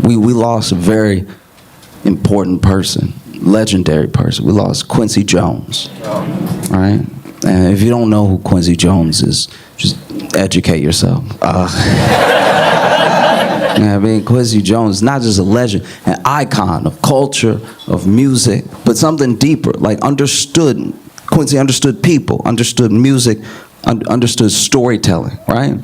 We lost a very important person, legendary person. We lost Quincy Jones, right? And if you don't know who Quincy Jones is, just educate yourself. I mean, Quincy Jones is not just a legend, an icon of culture, of music, but something deeper, like understood. Quincy understood people, understood music, understood storytelling, right?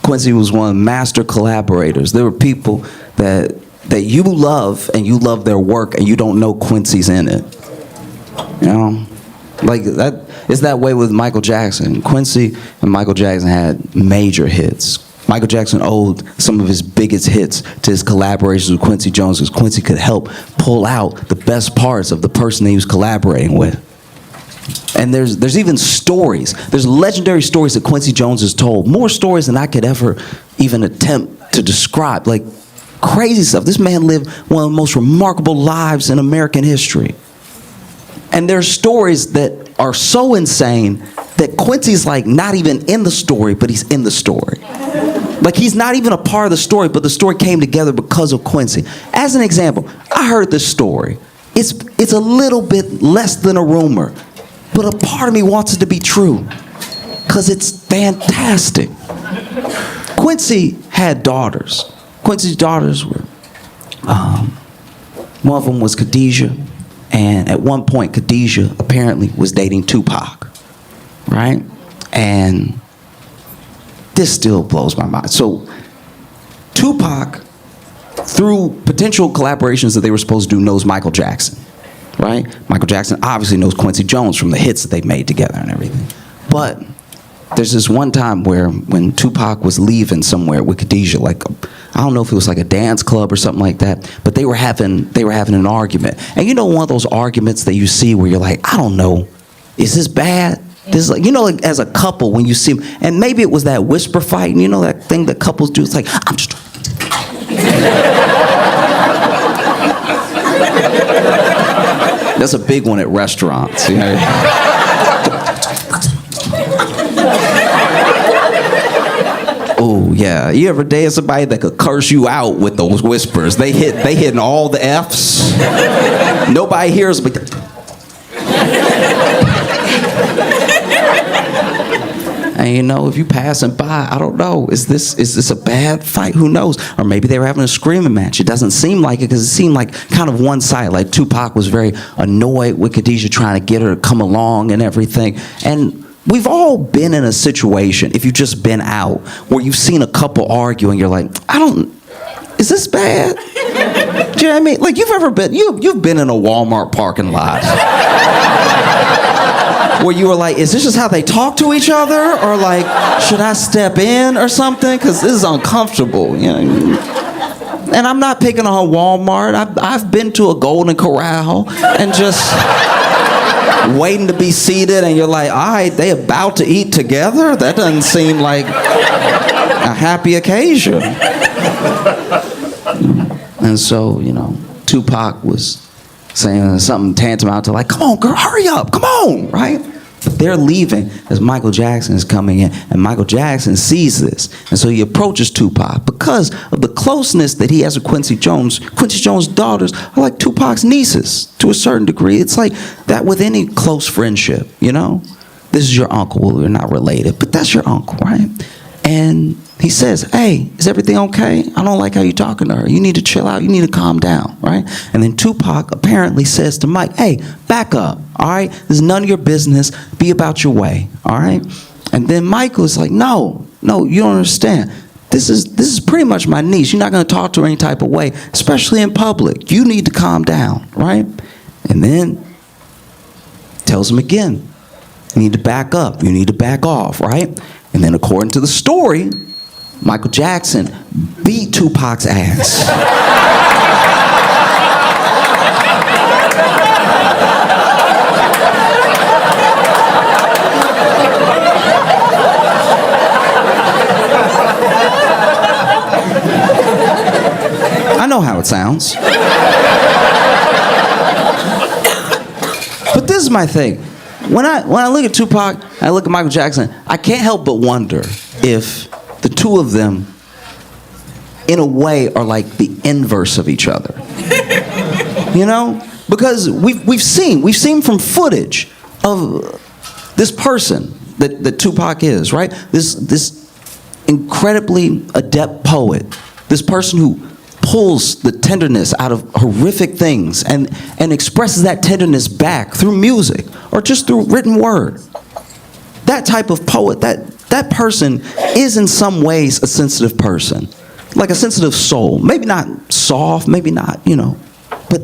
Quincy was one of the master collaborators. There were people that you love, and you love their work, and you don't know Quincy's in it. You know? Like that, it's that way with Michael Jackson. Quincy and Michael Jackson had major hits. Michael Jackson owed some of his biggest hits to his collaborations with Quincy Jones, because Quincy could help pull out the best parts of the person that he was collaborating with. And there's even stories. There's legendary stories that Quincy Jones has told. More stories than I could ever even attempt to describe. Like crazy stuff. This man lived one of the most remarkable lives in American history. And there's stories that are so insane that Quincy's like not even in the story, but he's in the story. Like he's not even a part of the story, but the story came together because of Quincy. As an example, I heard this story. It's a little bit less than a rumor, but a part of me wants it to be true because it's fantastic. Quincy had daughters. Quincy's daughters were, one of them was Khadijah, and at one point Khadijah apparently was dating Tupac, right? And this still blows my mind. So Tupac, through potential collaborations that they were supposed to do, knows Michael Jackson, right? Michael Jackson obviously knows Quincy Jones from the hits that they made together and everything. But there's this one time where when Tupac was leaving somewhere with Khadijah, like I don't know if it was like a dance club or something like that, but they were having an argument. And you know, one of those arguments that you see where you're like, I don't know, is this bad? This is like, you know, like as a couple when you see them, and maybe it was that whisper fight, and you know that thing that couples do. It's like, I'm just. That's a big one at restaurants. You know? Oh yeah, you ever date somebody that could curse you out with those whispers? They hitting all the F's. Nobody hears, but. And you know, if you passing by, I don't know, is this a bad fight? Who knows? Or maybe they were having a screaming match. It doesn't seem like it because it seemed like kind of one side. Like Tupac was very annoyed with Khadijah trying to get her to come along and everything. And we've all been in a situation, if you've just been out, where you've seen a couple argue and you're like, is this bad? Do you know what I mean? Like you've been in a Walmart parking lot. Where you were like, is this just how they talk to each other? Or like, should I step in or something? Because this is uncomfortable, you know? And I'm not picking on Walmart. I've been to a Golden Corral and just waiting to be seated, and you're like, all right, they about to eat together? That doesn't seem like a happy occasion. And so, you know, Tupac was saying something tantamount to like, come on, girl, hurry up, come on, right? But they're leaving as Michael Jackson is coming in, and Michael Jackson sees this, and so he approaches Tupac because of the closeness that he has with Quincy Jones. Quincy Jones' daughters are like Tupac's nieces to a certain degree. It's like that with any close friendship, you know? This is your uncle. Well, we're not related, but that's your uncle, right? And he says, hey, is everything okay? I don't like how you're talking to her. You need to chill out. You need to calm down, right? And then Tupac apparently says to Mike, hey, back up, all right? This is none of your business. Be about your way, all right? And then Michael is like, no, you don't understand. This is pretty much my niece. You're not going to talk to her any type of way, especially in public. You need to calm down, right? And then tells him again, you need to back up. You need to back off, right? And then according to the story, Michael Jackson beat Tupac's ass. I know how it sounds. But this is my thing. When I look at Tupac, I look at Michael Jackson, I can't help but wonder if the two of them in a way, are like the inverse of each other. You know? Because we've seen from footage of this person that Tupac is, right? This incredibly adept poet, this person who pulls the tenderness out of horrific things and expresses that tenderness back through music or just through written word. That type of poet, that person is in some ways a sensitive person, like a sensitive soul. Maybe not soft, maybe not, you know, but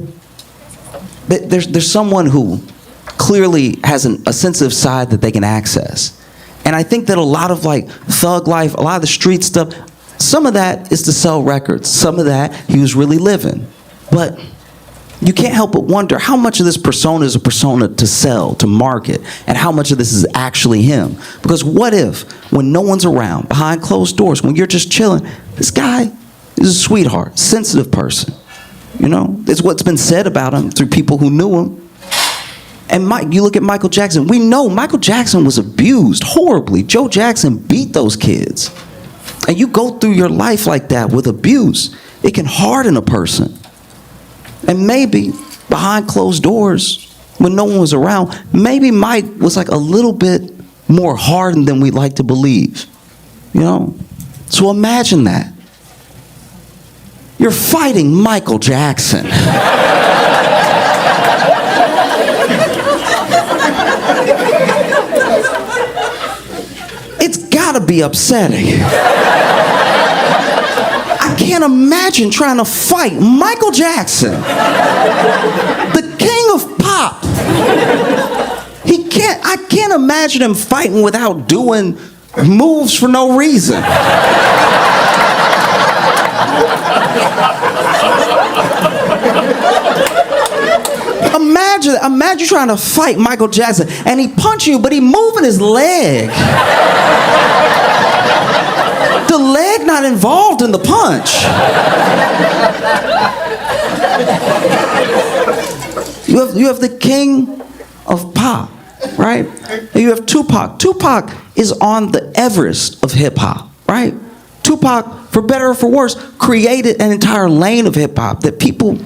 there's someone who clearly has a sensitive side that they can access. And I think that a lot of like thug life, a lot of the street stuff, some of that is to sell records. Some of that he was really living. But you can't help but wonder how much of this persona is a persona to sell, to market, and how much of this is actually him. Because what if, when no one's around, behind closed doors, when you're just chilling, this guy is a sweetheart, sensitive person. You know, it's what's been said about him through people who knew him. And you look at Michael Jackson. We know Michael Jackson was abused horribly. Joe Jackson beat those kids. And you go through your life like that with abuse, it can harden a person. And maybe behind closed doors, when no one was around, maybe Mike was like a little bit more hardened than we like to believe. You know? So imagine that. You're fighting Michael Jackson. It's gotta be upsetting. I can't imagine trying to fight Michael Jackson, the king of pop. I can't imagine him fighting without doing moves for no reason. Imagine trying to fight Michael Jackson and he punch you, but he moving his leg. The leg not involved in the punch. You have the king of pop, right? And you have Tupac. Tupac is on the Everest of hip hop, right? Tupac, for better or for worse, created an entire lane of hip hop that people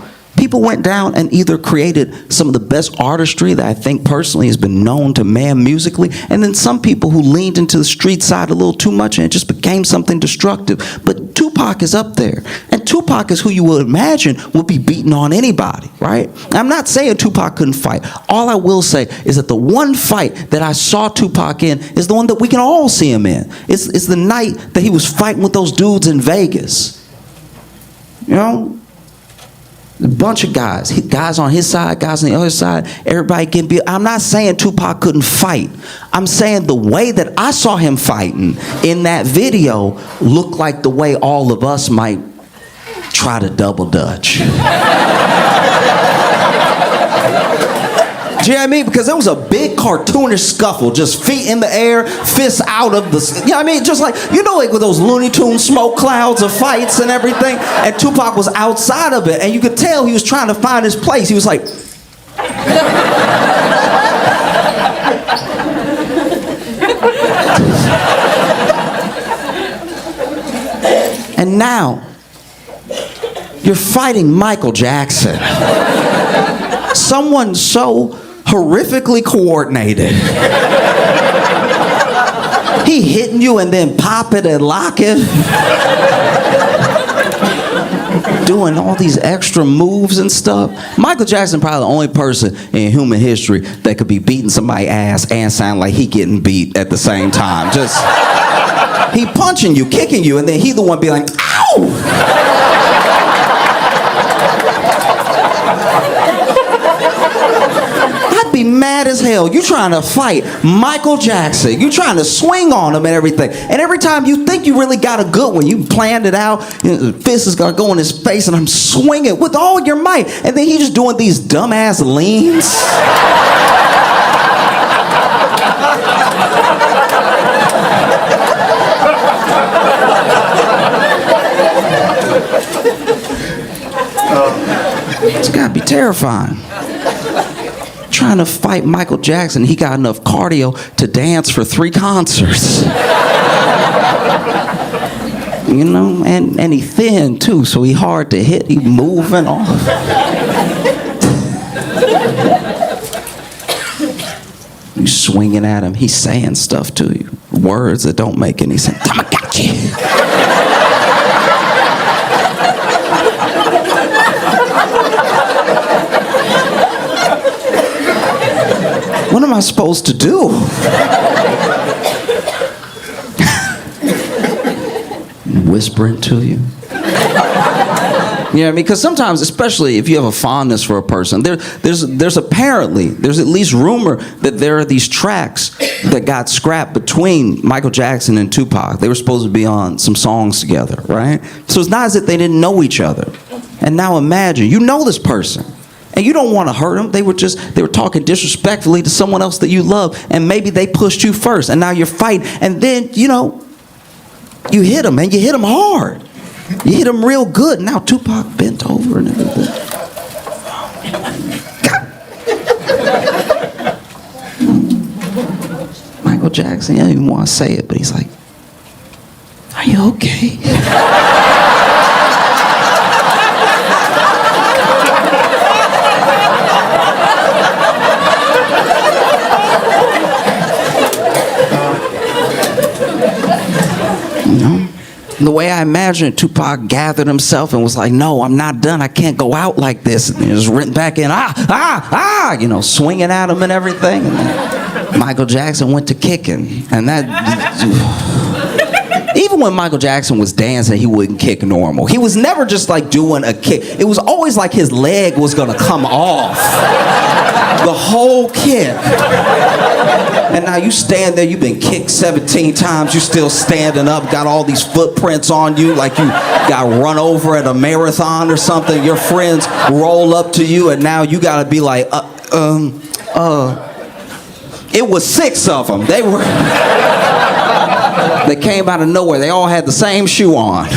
went down and either created some of the best artistry that I think personally has been known to man musically, and then some people who leaned into the street side a little too much and it just became something destructive. But Tupac is up there, and Tupac is who you would imagine would be beating on anybody, right? I'm not saying Tupac couldn't fight. All I will say is that the one fight that I saw Tupac in is the one that we can all see him in. It's the night that he was fighting with those dudes in Vegas. You know? A bunch of guys on his side, guys on the other side, everybody getting beat. I'm not saying Tupac couldn't fight. I'm saying the way that I saw him fighting in that video looked like the way all of us might try to double dutch. Do you know what I mean? Because there was a big cartoonish scuffle, just feet in the air, fists out of the, you know what I mean? Just like, you know, like with those Looney Tunes smoke clouds of fights and everything, and Tupac was outside of it, and you could tell he was trying to find his place. He was like, and now, you're fighting Michael Jackson. Someone so horrifically coordinated. He hitting you and then pop it and lock it. Doing all these extra moves and stuff. Michael Jackson probably the only person in human history that could be beating somebody's ass and sound like he getting beat at the same time. Just, he punching you, kicking you, and then he the one be like, ow! Be mad as hell. You trying to fight Michael Jackson. You trying to swing on him and everything. And every time you think you really got a good one, you planned it out. You know, the fist is gonna go in his face, and I'm swinging with all your might. And then he just doing these dumbass leans. It's gotta be terrifying. Trying to fight Michael Jackson, he got enough cardio to dance for 3 concerts. You know, and he thin too, so he hard to hit. He moving off. You swinging at him, he's saying stuff to you, words that don't make any sense. I got you. What am I supposed to do? Whispering to you. You know what I mean? Because sometimes, especially if you have a fondness for a person, there's at least rumor that there are these tracks that got scrapped between Michael Jackson and Tupac. They were supposed to be on some songs together, right? So it's not as if they didn't know each other. And now imagine, you know this person, and you don't want to hurt them. They were talking disrespectfully to someone else that you love, and maybe they pushed you first, and now you're fighting, and then, you know, you hit them, and you hit them hard. You hit him real good. Now Tupac bent over and everything. Michael Jackson, I don't even want to say it, but he's like, "Are you okay?" You know? The way I imagine it, Tupac gathered himself and was like, "No, I'm not done. I can't go out like this." And he was written back in, you know, swinging at him and everything. And then Michael Jackson went to kicking. And that, even when Michael Jackson was dancing, he wouldn't kick normal. He was never just like doing a kick. It was always like his leg was gonna come off. The whole kick. And now you stand there, you've been kicked 17 times, you still standing up, got all these footprints on you like you got run over at a marathon or something. Your friends roll up to you and now you gotta be like, It was 6 of them. They came out of nowhere. They all had the same shoe on.